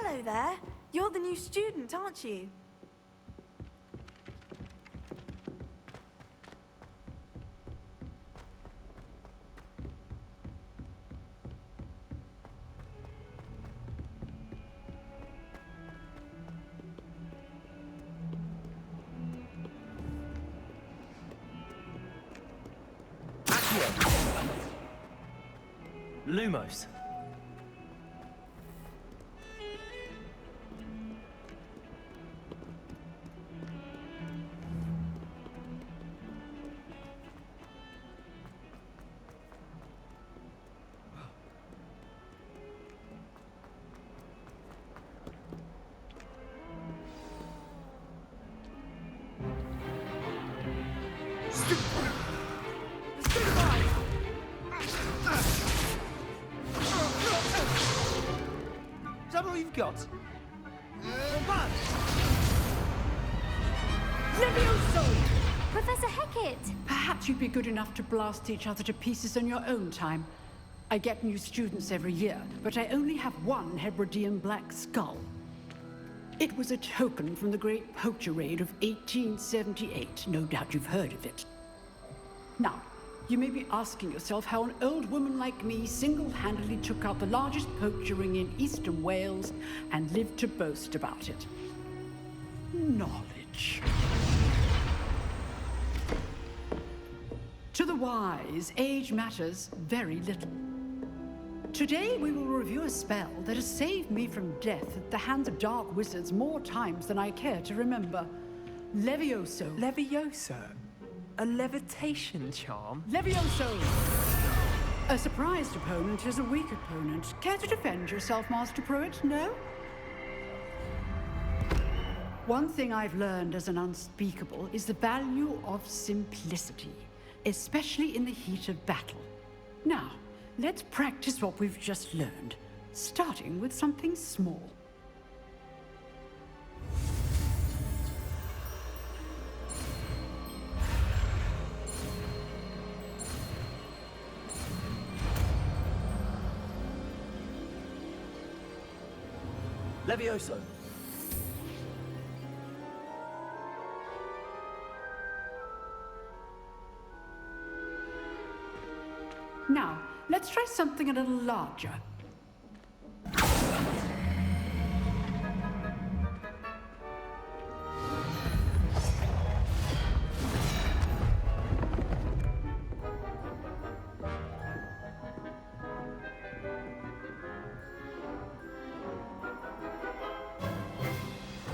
Hello there. You're the new student, aren't you? Lumos. Is that all you've got? Levioso! Professor Hecat! Perhaps you'd be good enough to blast each other to pieces on your own time. I get new students every year, but I only have one Hebridean black skull. It was a token from the Great Poacher Raid of 1878. No doubt you've heard of it. Now, you may be asking yourself how an old woman like me single-handedly took out the largest poacher ring in eastern Wales and lived to boast about it. Knowledge. To the wise, age matters very little. Today we will review a spell that has saved me from death at the hands of dark wizards more times than I care to remember. Levioso. Levioso? A levitation charm? Levioso! A surprised opponent is a weak opponent. Care to defend yourself, Master Pruitt? No? One thing I've learned as an unspeakable is the value of simplicity, especially in the heat of battle. Now, let's practice what we've just learned, starting with something small. Levioso. Now, let's try something a little larger.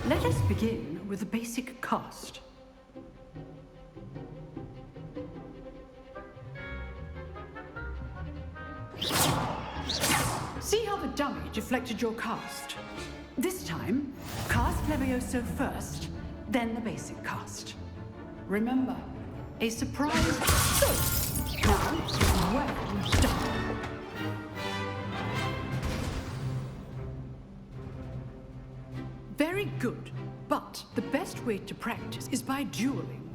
Let us begin with a basic cast. See how the dummy deflected your cast? This time, cast Levioso first, then the basic cast. Remember, a surprise. Good. Now, well done. Very good, but the best way to practice is by dueling.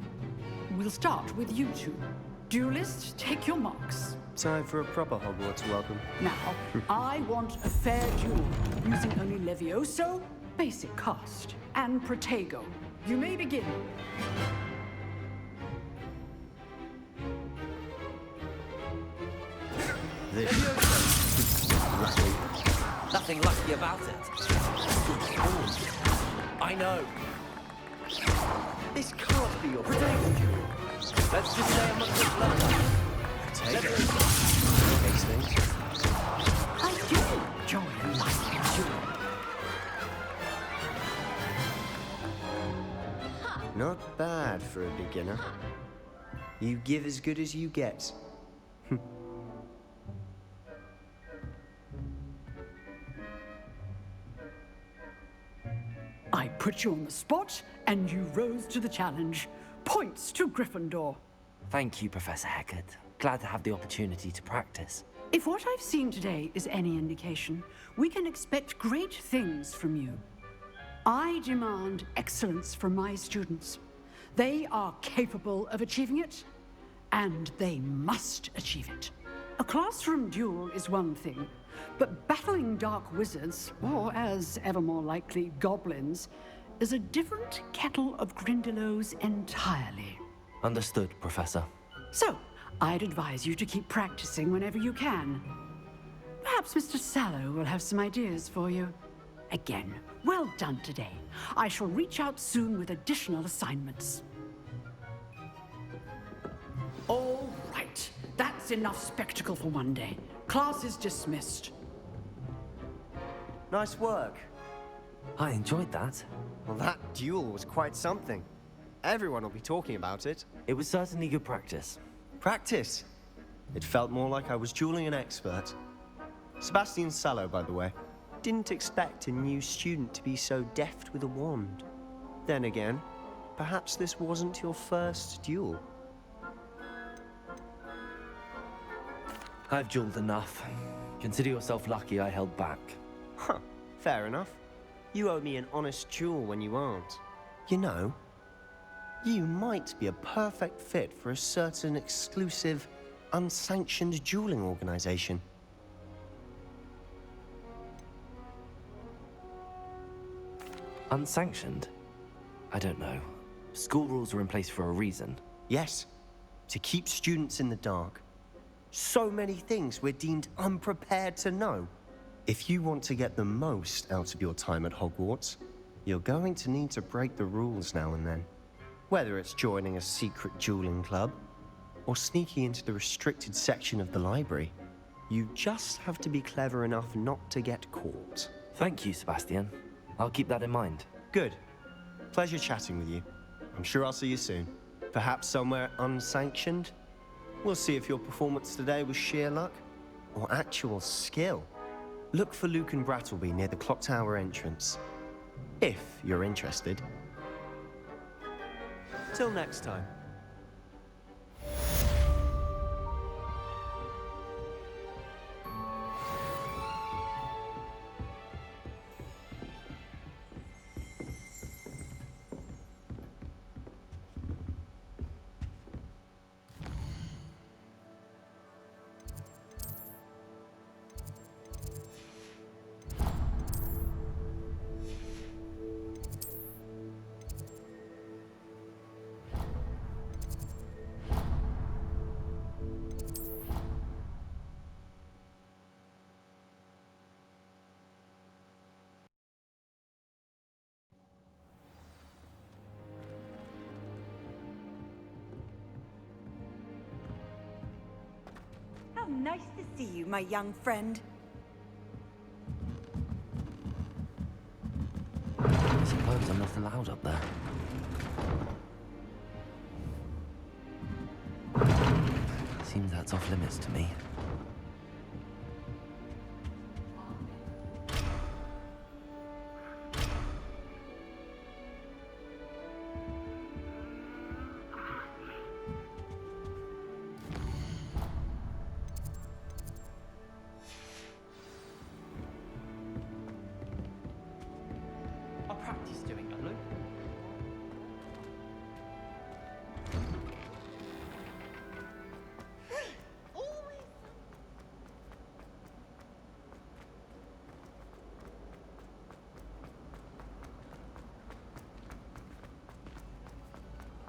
We'll start with you two. Duelists, take your marks. Time for a proper Hogwarts welcome. Now, I want a fair duel, using only Levioso, basic cast, and Protego. You may begin. Lucky. Nothing lucky about it. I know. This can't be your Protego duel. Let's just say I'm not just lucky. Potato. These things. I do enjoy a nice duel. Not bad for a beginner. You give as good as you get. I put you on the spot, and you rose to the challenge. Points to Gryffindor. Thank you, Professor Hecat. Glad to have the opportunity to practice. If what I've seen today is any indication, we can expect great things from you. I demand excellence from my students. They are capable of achieving it, and they must achieve it. A classroom duel is one thing, But battling dark wizards, or as ever more likely, goblins, is a different kettle of Grindylows entirely. Understood, Professor. So, I'd advise you to keep practicing whenever you can. Perhaps Mr. Sallow will have some ideas for you. Again, well done today. I shall reach out soon with additional assignments. All right, that's enough spectacle for one day. Class is dismissed. Nice work. I enjoyed that. Well, that duel was quite something. Everyone will be talking about it. It was certainly good practice. Practice. It felt more like I was dueling an expert. Sebastian Sallow, by the way. Didn't expect a new student to be so deft with a wand. Then again, perhaps this wasn't your first duel. I've dueled enough. Consider yourself lucky I held back. Huh, fair enough. You owe me an honest duel when you aren't. You know, you might be a perfect fit for a certain exclusive, unsanctioned dueling organization. Unsanctioned? I don't know. School rules are in place for a reason. Yes, to keep students in the dark. So many things we're deemed unprepared to know. If you want to get the most out of your time at Hogwarts, you're going to need to break the rules now and then. Whether it's joining a secret dueling club, or sneaking into the restricted section of the library, you just have to be clever enough not to get caught. Thank you, Sebastian. I'll keep that in mind. Good. Pleasure chatting with you. I'm sure I'll see you soon. Perhaps somewhere unsanctioned? We'll see if your performance today was sheer luck or actual skill. Look for Luke and Brattleby near the clock tower entrance, if you're interested. Till next time. How nice to see you, my young friend. I suppose I'm not allowed up there. Seems that's off limits to me. I'll practice doing a loop.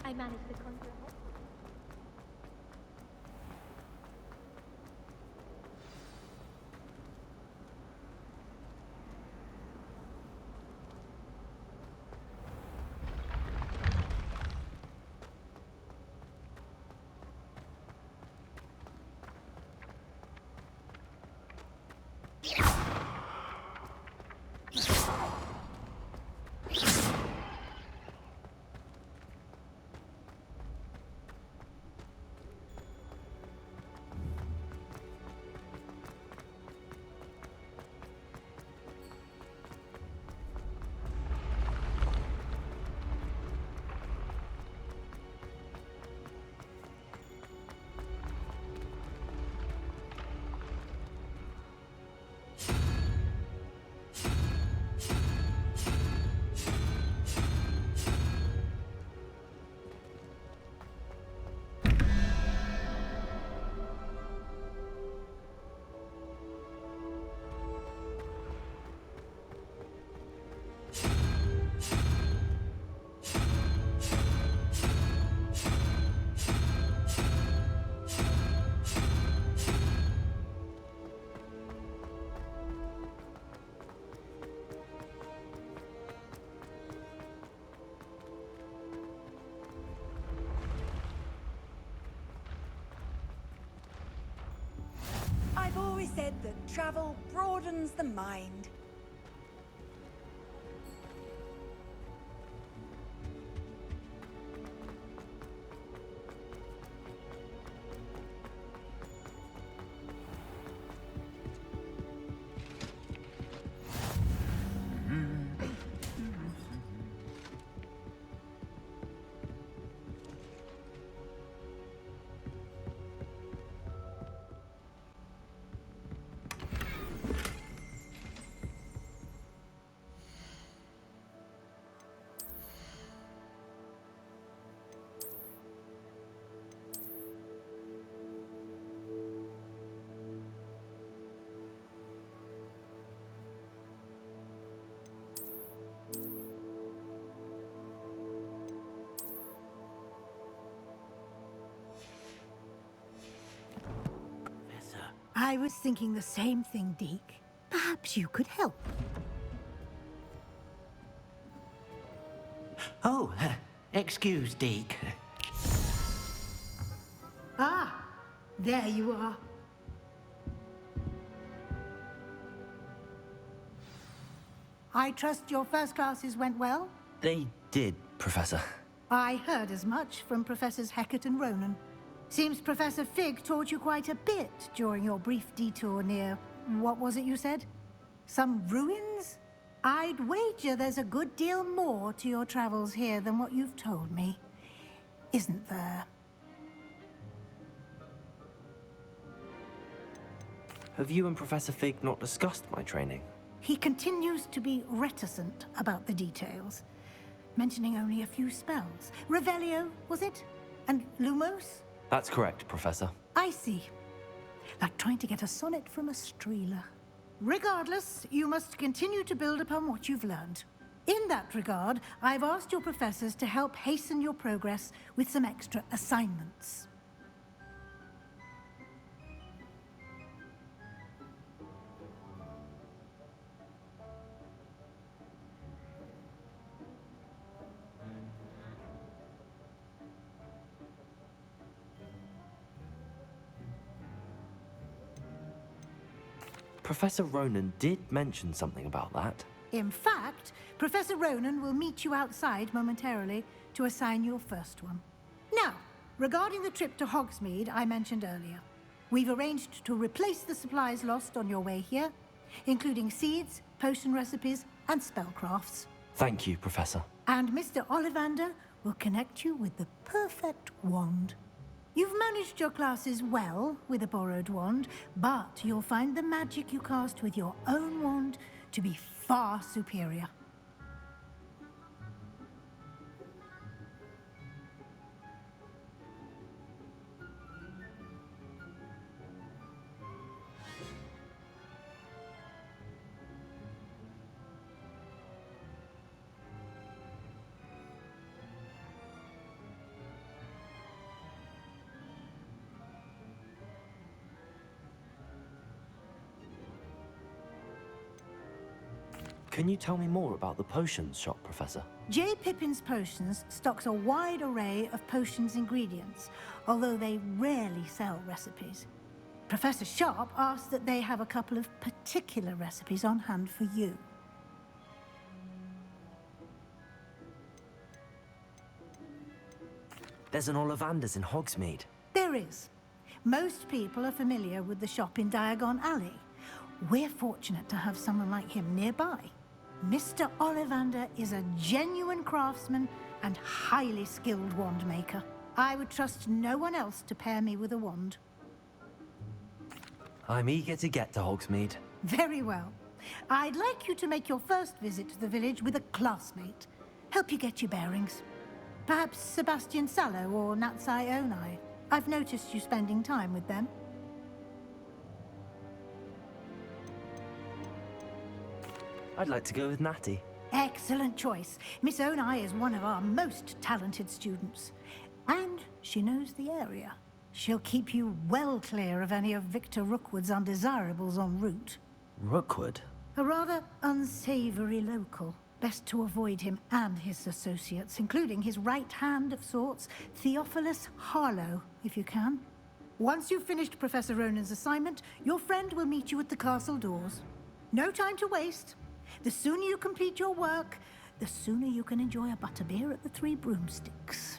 I managed to conquer Hogwarts. always said that travel broadens the mind. I was thinking the same thing, Deke. Perhaps you could help. Oh, excuse, Deke. Ah, there you are. I trust your first classes went well? They did, Professor. I heard as much from Professors Hecat and Ronan. Seems Professor Fig taught you quite a bit during your brief detour near... what was it you said? Some ruins? I'd wager there's a good deal more to your travels here than what you've told me. Isn't there? Have you and Professor Fig not discussed my training? He continues to be reticent about the details, mentioning only a few spells. Revelio, was it? And Lumos? That's correct, Professor. I see. Like trying to get a sonnet from a streeler. Regardless, you must continue to build upon what you've learned. In that regard, I've asked your professors to help hasten your progress with some extra assignments. Professor Ronan did mention something about that. In fact, Professor Ronan will meet you outside momentarily to assign your first one. Now, regarding the trip to Hogsmeade I mentioned earlier, we've arranged to replace the supplies lost on your way here, including seeds, potion recipes, and spellcrafts. Thank you, Professor. And Mr. Ollivander will connect you with the perfect wand. You've managed your classes well with a borrowed wand, but you'll find the magic you cast with your own wand to be far superior. Can you tell me more about the potions shop, Professor? J. Pippin's Potions stocks a wide array of potions ingredients, although they rarely sell recipes. Professor Sharp asked that they have a couple of particular recipes on hand for you. There's an Ollivander's in Hogsmeade. There is. Most people are familiar with the shop in Diagon Alley. We're fortunate to have someone like him nearby. Mr. Ollivander is a genuine craftsman and highly skilled wand maker. I would trust no one else to pair me with a wand. I'm eager to get to Hogsmeade. Very well. I'd like you to make your first visit to the village with a classmate. Help you get your bearings. Perhaps Sebastian Sallow or Natsai Onai. I've noticed you spending time with them. I'd like to go with Natty. Excellent choice. Miss Onai is one of our most talented students. And she knows the area. She'll keep you well clear of any of Victor Rookwood's undesirables en route. Rookwood? A rather unsavory local. Best to avoid him and his associates, including his right hand of sorts, Theophilus Harlow, if you can. Once you've finished Professor Ronan's assignment, your friend will meet you at the castle doors. No time to waste. The sooner you complete your work, the sooner you can enjoy a butterbeer at the Three Broomsticks.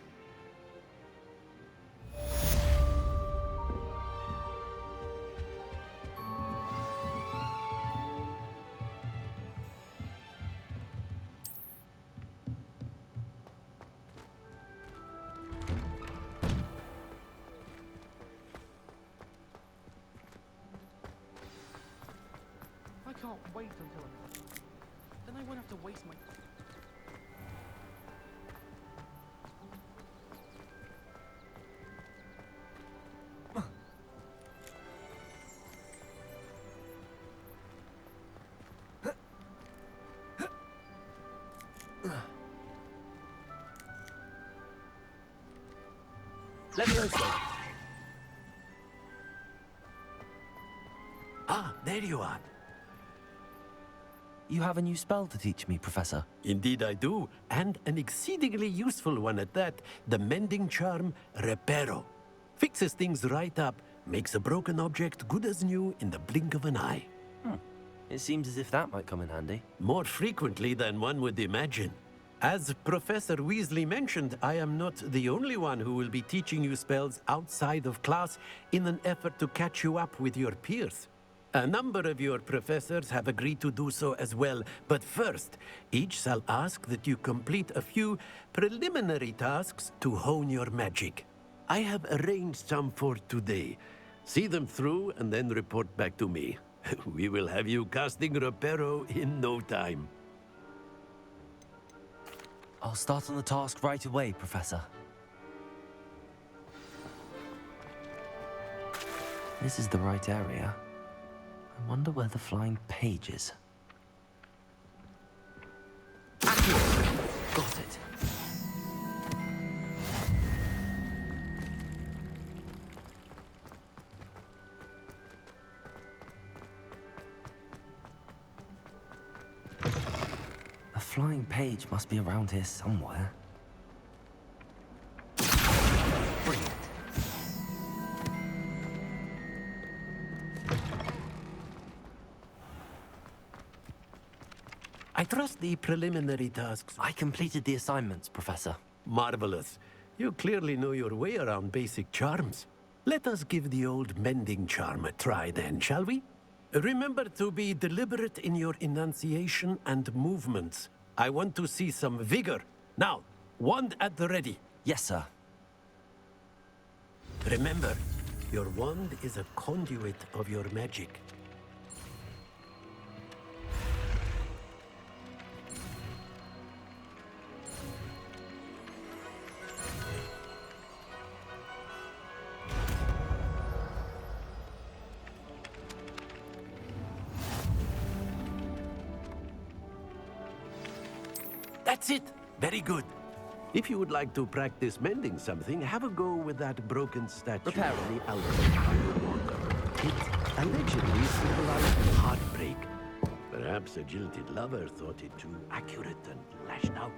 I can't wait until then I won't have to waste my... Levioso! Ah, there you are. You have a new spell to teach me, Professor. Indeed I do, and an exceedingly useful one at that. The mending charm, Reparo. Fixes things right up, makes a broken object good as new in the blink of an eye. It seems as if that might come in handy. More frequently than one would imagine. As Professor Weasley mentioned, I am not the only one who will be teaching you spells outside of class in an effort to catch you up with your peers. A number of your professors have agreed to do so as well, but first, each shall ask that you complete a few preliminary tasks to hone your magic. I have arranged some for today. See them through and then report back to me. We will have you casting Reparo in no time. I'll start on the task right away, Professor. This is the right area. I wonder where the flying page is. Got it. The flying page must be around here somewhere. Brilliant. I trust the preliminary tasks. I completed the assignments, Professor. Marvelous. You clearly know your way around basic charms. Let us give the old mending charm a try then, shall we? Remember to be deliberate in your enunciation and movements. I want to see some vigor. Now, wand at the ready. Yes, sir. Remember, your wand is a conduit of your magic. That's it! Very good. If you would like to practice mending something, have a go with that broken statue Repair. on the outside wonder. It allegedly symbolized heartbreak. Perhaps a jilted lover thought it too accurate and lashed out.